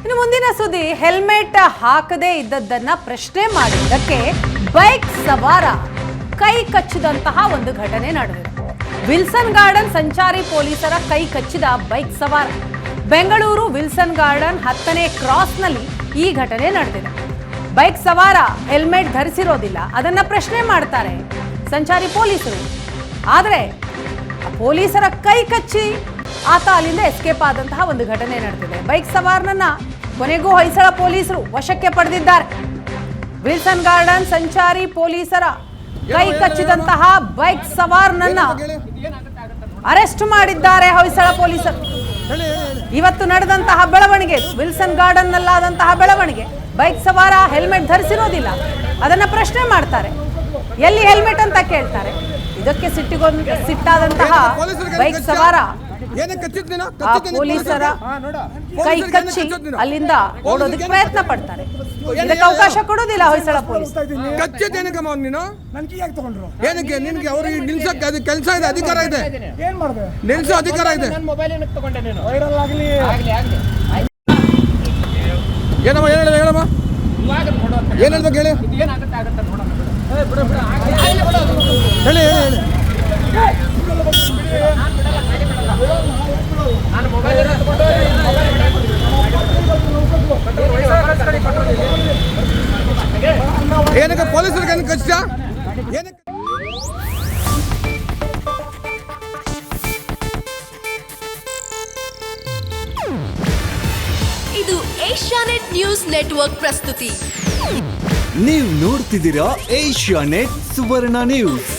ಇನ್ನು ಮುಂದಿನ ಸುದ್ದಿ, ಹೆಲ್ಮೆಟ್ ಹಾಕದೇ ಇದ್ದದ್ದನ್ನ ಪ್ರಶ್ನೆ ಮಾಡಿದ್ದಕ್ಕೆ ಬೈಕ್ ಸವಾರ ಕೈ ಕಚ್ಚಿದಂತಹ ಒಂದು ಘಟನೆ ನಡೆದಿದೆ. ವಿಲ್ಸನ್ ಗಾರ್ಡನ್ ಸಂಚಾರಿ ಪೊಲೀಸರ ಕೈ ಕಚ್ಚಿದ ಬೈಕ್ ಸವಾರ. ಬೆಂಗಳೂರು ವಿಲ್ಸನ್ ಗಾರ್ಡನ್ 10ನೇ ಕ್ರಾಸ್ನಲ್ಲಿ ಈ ಘಟನೆ ನಡೆದಿದೆ. ಬೈಕ್ ಸವಾರ ಹೆಲ್ಮೆಟ್ ಧರಿಸಿರೋದಿಲ್ಲ, ಅದನ್ನ ಪ್ರಶ್ನೆ ಮಾಡ್ತಾರೆ ಸಂಚಾರಿ ಪೊಲೀಸರು. ಆದರೆ ಪೊಲೀಸರ ಕೈ ಕಚ್ಚಿ ಆತ ಅಲ್ಲಿಂದ ಎಸ್ಕೇಪ್ ಆದಂತಹ ಒಂದು ಘಟನೆ ನಡೆದಿದೆ. ಬೈಕ್ ಸವಾರನನ್ನ ಕೊನೆಗೂ ಹೊಯ್ಸಳ ಪೊಲೀಸರು ವಶಕ್ಕೆ ಪಡೆದಿದ್ದಾರೆ. ವಿಲ್ಸನ್ ಗಾರ್ಡನ್ ಸಂಚಾರಿ ಪೊಲೀಸರ ಕೈ ಕಚ್ಚಿದಂತಹ ಬೈಕ್ ಸವಾರನನ್ನ ಅರೆಸ್ಟ್ ಮಾಡಿದ್ದಾರೆ ಹೊಯ್ಸಳ ಪೊಲೀಸರು. ಇವತ್ತು ನಡೆದಂತಹ ಬೆಳವಣಿಗೆ, ವಿಲ್ಸನ್ ಗಾರ್ಡನ್ ನಲ್ಲಾದಂತಹ ಬೆಳವಣಿಗೆ. ಬೈಕ್ ಸವಾರ ಹೆಲ್ಮೆಟ್ ಧರಿಸಿರೋದಿಲ್ಲ, ಅದನ್ನ ಪ್ರಶ್ನೆ ಮಾಡ್ತಾರೆ. ಎಲ್ಲಿ ಹೆಲ್ಮೆಟ್ ಅಂತ ಕೇಳ್ತಾರೆ. ಇದಕ್ಕೆ ಸಿಟ್ಟಾದಂತಹ ಬೈಕ್ ಸವಾರ ಆ ಪೊಲೀಸರ ಕೈ ಕಚ್ಚಿ ಅಲ್ಲಿಂದ ಓಡೋದಕ್ಕೆ ಪ್ರಯತ್ನ ಪಡ್ತಾರೆ. ಇದಕ್ಕೆ ಅವಕಾಶ ಕೊಡೋದಿಲ್ಲ ಹೊಯ್ಸಳ ಪೊಲೀಸ್. ಕೆಲಸ ಇದೆ, ಅಧಿಕಾರ ಇದೆ, ನಿಲ್ಸೋ ಅಧಿಕಾರ ಇದೆ. ಏನಮ್ಮ ಹೇಳಮ್ಮ, ಏನ್ ಹೇಳ್ಬೇಕು ಹೇಳಿ, ಹೇಳಿ ಹೇಳಿ. ಏನಕ್ಕೆ ಪೊಲೀಸರಿಗೆ ಏನು ಕಷ್ಟ? ಇದು ಏಷ್ಯಾನೆಟ್ ನ್ಯೂಸ್ ನೆಟ್ವರ್ಕ್ ಪ್ರಸ್ತುತಿ. ನೀವು ನೋಡ್ತಿದ್ದೀರಾ ಏಷ್ಯಾನೆಟ್ ಸುವರ್ಣ ನ್ಯೂಸ್.